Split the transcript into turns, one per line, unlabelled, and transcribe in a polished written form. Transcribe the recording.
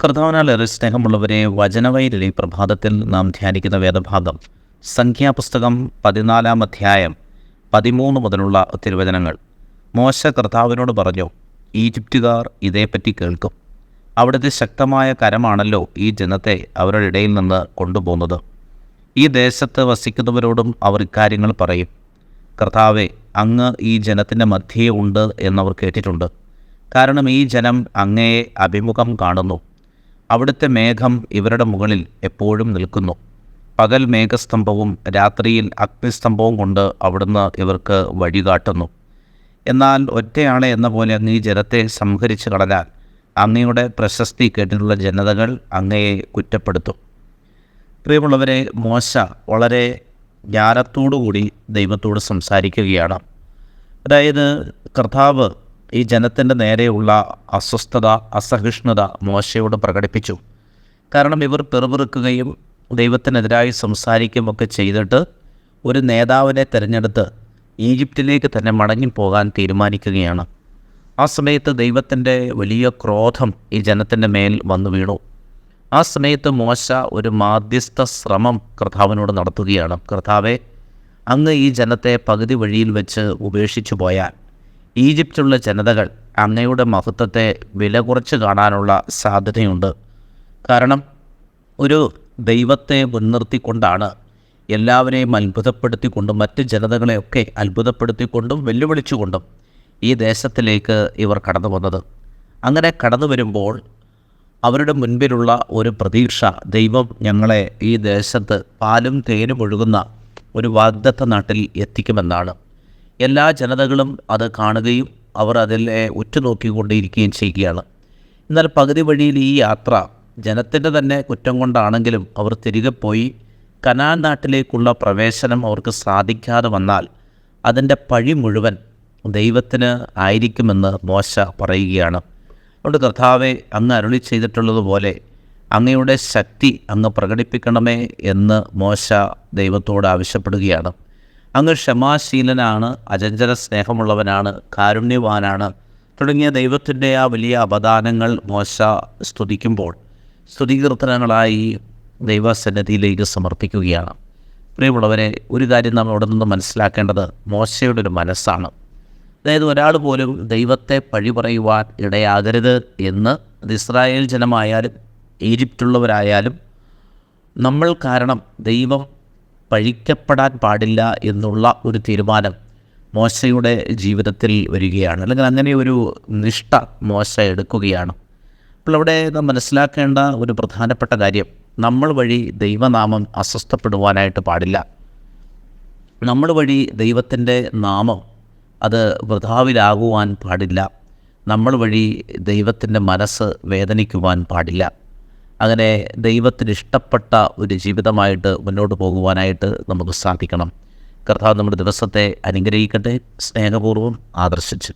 കർത്താവിനാൽ സ്നേഹമുള്ളവരെ, വചനവൈരിലെ പ്രഭാതത്തിൽ നാം ധ്യാനിക്കുന്ന വേദഭാഗം സംഖ്യാപുസ്തകം 14 അധ്യായം 13 മുതലുള്ള തിരുവചനങ്ങൾ. മോശ കർത്താവിനോട് പറഞ്ഞു, ഈജിപ്തുകാർ ഇതേപ്പറ്റി കേൾക്കും. അവിടുത്തെ ശക്തമായ കരമാണല്ലോ ഈ ജനത്തെ അവരുടെ ഇടയിൽ നിന്ന് കൊണ്ടുപോകുന്നത്. ഈ ദേശത്ത് വസിക്കുന്നവരോടും അവർ ഇക്കാര്യങ്ങൾ പറയും. കർത്താവെ, അങ്ങ് ഈ ജനത്തിൻ്റെ മധ്യേ ഉണ്ട് എന്നവർ കേട്ടിട്ടുണ്ട്. കാരണം ഈ ജനം അങ്ങയെ അഭിമുഖം കാണുന്നു. അവിടുത്തെ മേഘം ഇവരുടെ മുകളിൽ എപ്പോഴും നിൽക്കുന്നു. പകൽ മേഘസ്തംഭവും രാത്രിയിൽ അഗ്നിസ്തംഭവും കൊണ്ട് അവിടുന്ന് ഇവർക്ക് വഴികാട്ടുന്നു. എന്നാൽ ഒറ്റയാളെ എന്ന പോലെ അങ്ങ് ഈ ജനത്തെ സംഹരിച്ചു കളഞ്ഞാൽ അങ്ങയുടെ പ്രശസ്തി കേട്ടിട്ടുള്ള ജനതകൾ അങ്ങയെ കുറ്റപ്പെടുത്തും. പ്രിയമുള്ളവരെ, മോശ വളരെ ജ്ഞാനത്തോടുകൂടി ദൈവത്തോട് സംസാരിക്കുകയാണ്. അതായത് കർത്താവ് ഈ ജനത്തിൻ്റെ നേരെയുള്ള അസ്വസ്ഥത, അസഹിഷ്ണുത മോശയോട് പ്രകടിപ്പിച്ചു. കാരണം ഇവർ പിറുപിറുക്കുകയും ദൈവത്തിനെതിരായി സംസാരിക്കുകയൊക്കെ ചെയ്തിട്ട് ഒരു നേതാവിനെ തിരഞ്ഞെടുത്ത് ഈജിപ്തിലേക്ക് തന്നെ മടങ്ങിപ്പോകാൻ തീരുമാനിക്കുകയാണ്. ആ സമയത്ത് ദൈവത്തിൻ്റെ വലിയ ക്രോധം ഈ ജനത്തിൻ്റെ മേൽ വന്നു വീണു. ആ സമയത്ത് മോശ ഒരു മാധ്യസ്ഥ ശ്രമം കർത്താവിനോട് നടത്തുകയാണ്. കർത്താവെ, അങ്ങ് ഈ ജനത്തെ പകുതി വഴിയിൽ വെച്ച് ഉപേക്ഷിച്ചു പോയാൽ ഈജിപ്തിലുള്ള ജനതകൾ അങ്ങയുടെ മഹത്വത്തെ വില കുറച്ച് കാണാനുള്ള സാധ്യതയുണ്ട്. കാരണം ഒരു ദൈവത്തെ മുൻനിർത്തിക്കൊണ്ടാണ് എല്ലാവരെയും അത്ഭുതപ്പെടുത്തിക്കൊണ്ടും മറ്റ് ജനതകളെയൊക്കെ അത്ഭുതപ്പെടുത്തിക്കൊണ്ടും വെല്ലുവിളിച്ചുകൊണ്ടും ഈ ദേശത്തിലേക്ക് ഇവർ കടന്നു വന്നത്. അങ്ങനെ കടന്നു വരുമ്പോൾ അവരുടെ മുൻപിലുള്ള ഒരു പ്രതീക്ഷ, ദൈവം ഞങ്ങളെ ഈ ദേശത്ത് പാലും തേനും ഒഴുകുന്ന ഒരു വാഗ്ദത്ത നാട്ടിൽ എത്തിക്കുമെന്നാണ്. എല്ലാ ജനതകളും അത് കാണുകയും അവർ അതിലെ ഉറ്റുനോക്കിക്കൊണ്ടിരിക്കുകയും ചെയ്യുകയാണ്. എന്നാൽ പകുതി വഴിയിൽ ഈ യാത്ര ജനത്തിൻ്റെ തന്നെ കുറ്റം കൊണ്ടാണെങ്കിലും അവർ തിരികെ പോയി കനാൻ നാട്ടിലേക്കുള്ള പ്രവേശനം അവർക്ക് സാധിക്കാതെ വന്നാൽ അതിൻ്റെ പഴി മുഴുവൻ ദൈവത്തിന് ആയിരിക്കുമെന്ന് മോശ പറയുകയാണ്. അതുകൊണ്ട് കർത്താവെ, അങ്ങ് അരുളി ചെയ്തിട്ടുള്ളതുപോലെ അങ്ങയുടെ ശക്തി അങ്ങ് പ്രകടിപ്പിക്കണമേ എന്ന് മോശ ദൈവത്തോട് ആവശ്യപ്പെടുകയാണ്. അങ്ങ് ക്ഷമാശീലനാണ്, അചഞ്ചല സ്നേഹമുള്ളവനാണ്, കാരുണ്യവാനാണ് തുടങ്ങിയ ദൈവത്തിൻ്റെ ആ വലിയ അവദാനങ്ങൾ മോശ സ്തുതിക്കുമ്പോൾ സ്തുതികീർത്തനങ്ങളായി ദൈവസന്നിധിയിലേക്ക് സമർപ്പിക്കുകയാണ്. പ്രിയമുള്ളവരെ, ഒരു കാര്യം നാം അവിടെ നിന്ന് മനസ്സിലാക്കേണ്ടത് മോശയുടെ ഒരു മനസ്സാണ്. അതായത് ഒരാൾ പോലും ദൈവത്തെ പഴി പറയുവാൻ ഇടയാകരുത് എന്ന്, അത് ഇസ്രായേൽ ജനമായാലും ഈജിപ്തുള്ളവരായാലും നമ്മൾ കാരണം ദൈവം പഴിക്കപ്പെടാൻ പാടില്ല എന്നുള്ള ഒരു തീരുമാനം മോശയുടെ ജീവിതത്തിൽ വരികയാണ്. അല്ലെങ്കിൽ അങ്ങനെ ഒരു നിഷ്ഠ മോശ എടുക്കുകയാണ്. അപ്പോൾ അവിടെ നാം മനസ്സിലാക്കേണ്ട ഒരു പ്രധാനപ്പെട്ട കാര്യം, നമ്മൾ വഴി ദൈവനാമം അസ്വസ്ഥപ്പെടുവാനായിട്ട് പാടില്ല. നമ്മൾ വഴി ദൈവത്തിൻ്റെ നാമം അത് വൃഥാവിലാകുവാൻ പാടില്ല. നമ്മൾ വഴി ദൈവത്തിൻ്റെ മനസ്സ് വേദനിക്കുവാൻ പാടില്ല. അങ്ങനെ ദൈവത്തിന് ഇഷ്ടപ്പെട്ട ഒരു ജീവിതമായിട്ട് മുന്നോട്ട് പോകുവാനായിട്ട് നമുക്ക് സാധിക്കണം. കർത്താവ് നമ്മുടെ ദിവസത്തെ അനുഗ്രഹിക്കട്ടെ. സ്നേഹപൂർവ്വം ആദർശിച്ചു.